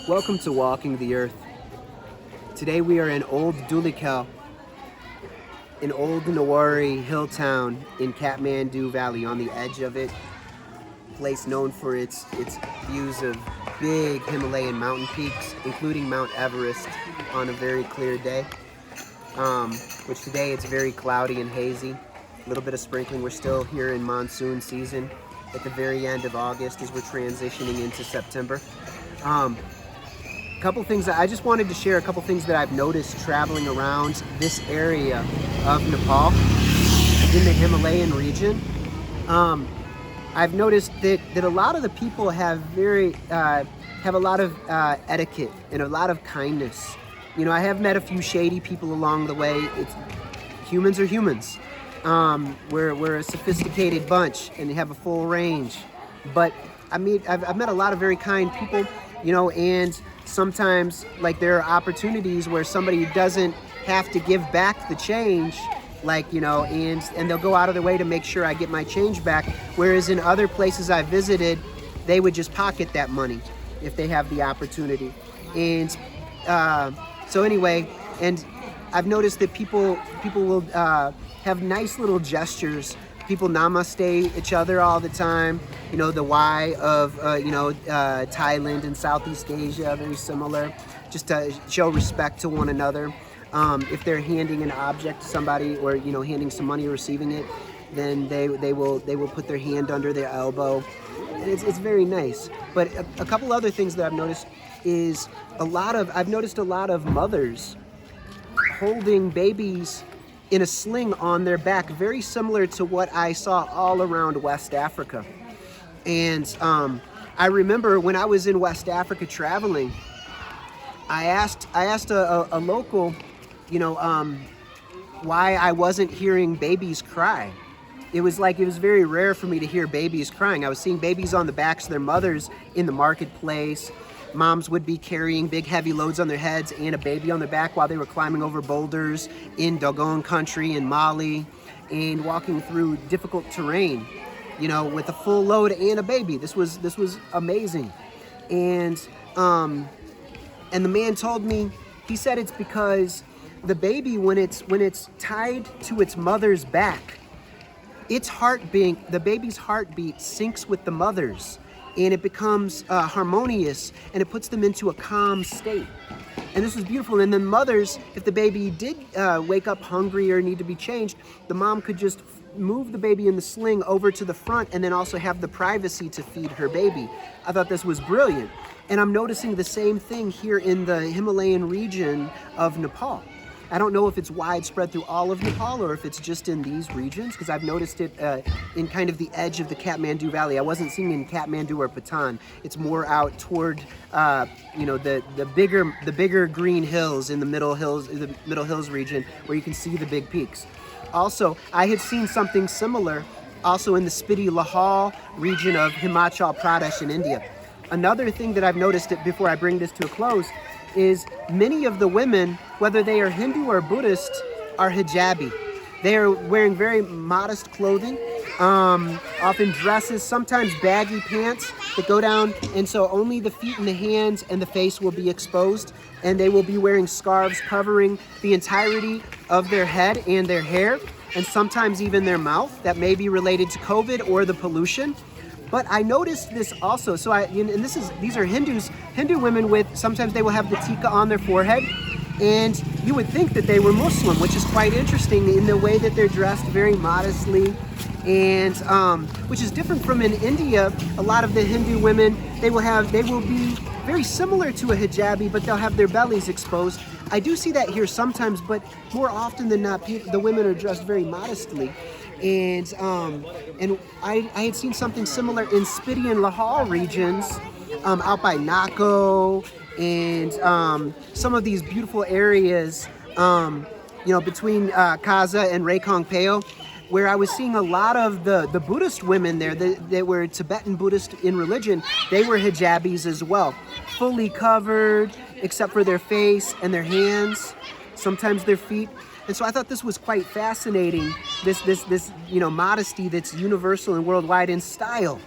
Welcome to Walking the Earth. Today we are in Old Dhulikhel, an old Nawari hill town in Kathmandu Valley, on the edge of it. Place known for its views of big Himalayan mountain peaks, including Mount Everest on a very clear day. Which today it's very cloudy and hazy. A little bit of sprinkling. We're still here in monsoon season at the very end of August as we're transitioning into September. Couple things I just wanted to share, a couple things that I've noticed traveling around this area of Nepal in the Himalayan region. I've noticed that a lot of the people have a lot of etiquette and a lot of kindness. You know, I have met a few shady people along the way. Humans are humans. We're a sophisticated bunch and have a full range. But I've met a lot of very kind people, you know, and sometimes like there are opportunities where somebody doesn't have to give back the change, like, you know, and they'll go out of their way to make sure I get my change back. Whereas in other places I've visited, they would just pocket that money if they have the opportunity. And so anyway, and I've noticed that people will have nice little gestures. People namaste each other all the time. You know, the Y of, Thailand and Southeast Asia, very similar, just to show respect to one another. If they're handing an object to somebody, or, you know, handing some money or receiving it, then they will put their hand under their elbow. And it's very nice. But a couple other things that I've noticed is I've noticed a lot of mothers holding babies in a sling on their back, very similar to what I saw all around West Africa. And I remember when I was in West Africa traveling, I asked a local, you know, why I wasn't hearing babies cry. It was very rare for me to hear babies crying. I was seeing babies on the backs of their mothers in the marketplace. Moms would be carrying big heavy loads on their heads and a baby on their back while they were climbing over boulders in Dogon country in Mali and walking through difficult terrain, you know, with a full load and a baby. This was amazing. And the man told me, he said it's because the baby, when it's tied to its mother's back, the baby's heartbeat syncs with the mother's, and it becomes harmonious, and it puts them into a calm state. And this was beautiful. And then mothers, if the baby did wake up hungry or need to be changed, the mom could just move the baby in the sling over to the front and then also have the privacy to feed her baby. I thought this was brilliant. And I'm noticing the same thing here in the Himalayan region of Nepal. I don't know if it's widespread through all of Nepal or if it's just in these regions, because I've noticed it in kind of the edge of the Kathmandu Valley. I wasn't seeing it in Kathmandu or Patan. It's more out toward, the bigger green hills in the Middle Hills region, where you can see the big peaks. Also, I had seen something similar also in the Spiti Lahore region of Himachal Pradesh in India. Another thing that I've noticed before I bring this to a close is many of the women, whether they are Hindu or Buddhist, are hijabi. They are wearing very modest clothing, often dresses, sometimes baggy pants that go down, and so only the feet and the hands and the face will be exposed, and they will be wearing scarves covering the entirety of their head and their hair, and sometimes even their mouth. That may be related to COVID or the pollution. But I noticed this also. So these are Hindu women with, sometimes they will have the tika on their forehead, and you would think that they were Muslim, which is quite interesting in the way that they're dressed very modestly, and which is different from in India. A lot of the Hindu women, they will be very similar to a hijabi, but they'll have their bellies exposed. I do see that here sometimes, but more often than not, the women are dressed very modestly. And I had seen something similar in Spiti and Lahore regions, out by Nako, and some of these beautiful areas, between Kaza and Rekong Peo, where I was seeing a lot of the Buddhist women there that were Tibetan Buddhist in religion. They were hijabis as well, fully covered except for their face and their hands, sometimes their feet. And so I thought this was quite fascinating, this modesty that's universal and worldwide in style.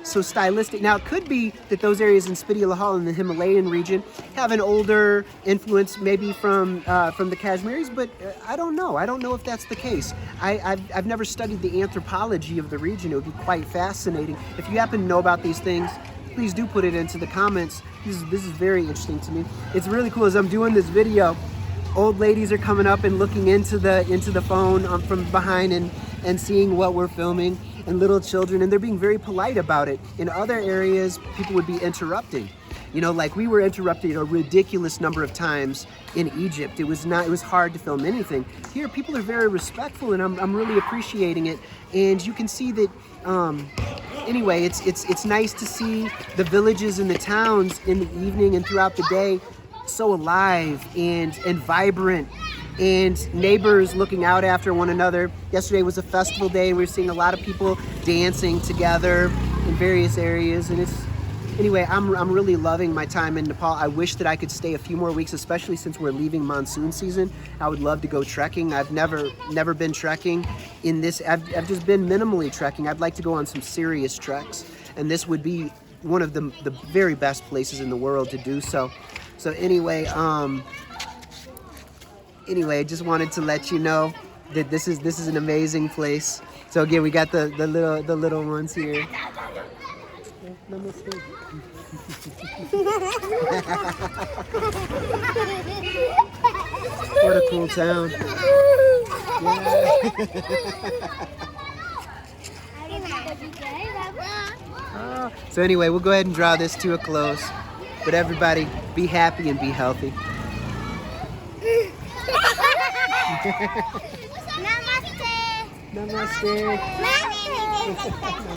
so stylistic. Now, it could be that those areas in Spiti Lahal in the Himalayan region have an older influence, maybe from the Kashmiris, but I don't know. I don't know if that's the case. I've never studied the anthropology of the region. It would be quite fascinating. If you happen to know about these things, please do put it into the comments. This is very interesting to me. It's really cool. As I'm doing this video, old ladies are coming up and looking into the phone from behind and seeing what we're filming, and little children, and they're being very polite about it. In other areas, people would be interrupting. You know, like we were interrupted a ridiculous number of times in Egypt. It was hard to film anything. Here, people are very respectful, and I'm really appreciating it. And you can see that, anyway, it's nice to see the villages and the towns in the evening and throughout the day so alive and vibrant, and neighbors looking out after one another. Yesterday was a festival day. We were seeing a lot of people dancing together in various areas, and anyway, I'm really loving my time in Nepal. I wish that I could stay a few more weeks, especially since we're leaving monsoon season. I would love to go trekking. I've never been trekking in this. I've just been minimally trekking. I'd like to go on some serious treks, and this would be one of the very best places in the world to do so. So anyway, I just wanted to let you know that this is an amazing place. So again, we got the little ones here. Namaste. What a cool town. Yeah. So anyway, we'll go ahead and draw this to a close. But everybody, be happy and be healthy. Namaste. Namaste.